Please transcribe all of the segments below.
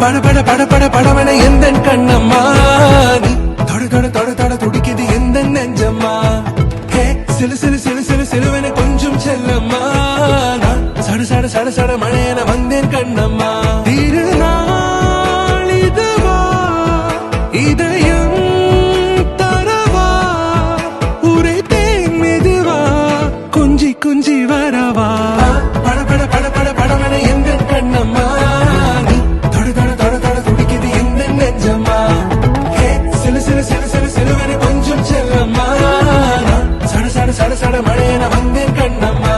பட பட பட பட படவன எந்த கண்ணம்மா நீ தொட தொட தொட தொட துடிக்குது எந்த நெஞ்சம்மா ஹே சிலு சிலு சிலு சிலு சிலுவன கொஞ்சம் செல்லம்மா நான் சட சட சட சட மழையன வந்தேன் கண்ணம்மா திருநாள் இதுவா இதயம் தரவா உரைத்தேன் மெதுவா குஞ்சி குஞ்சி வரவா பட பட பட பட படவன எந்த கண்ணம்மா நீ தொட தொட தொட தொட துடிக்குது எந்த நெஞ்சம்மா ஹே சிலு சிலு சிலு சிலு சிலுவன கொஞ்சம் செல்லம்மா நான் சட சட சட சட மழையன வந்தேன் கண்ணம்மா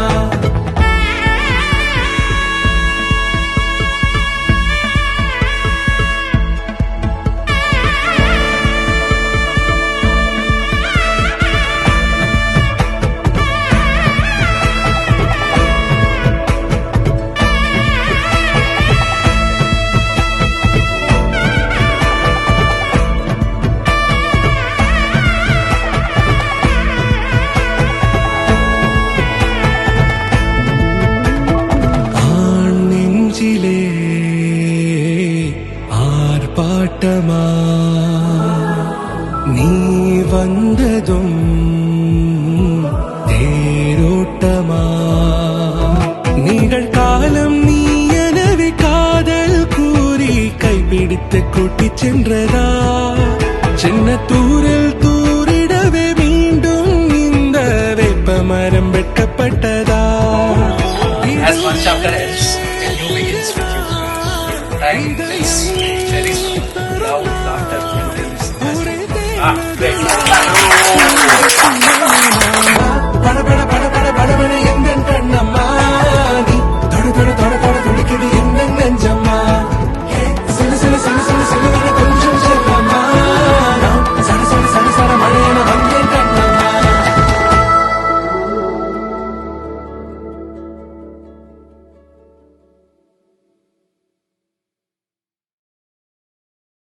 ஆர்ப்பாட்டமா நீ வந்ததும் தேரோட்டமா நிகழ்காலம் நீ எனவே காதல் கூறி கைப்பிடித்து கூட்டிச் சென்றதா சின்ன தூரல்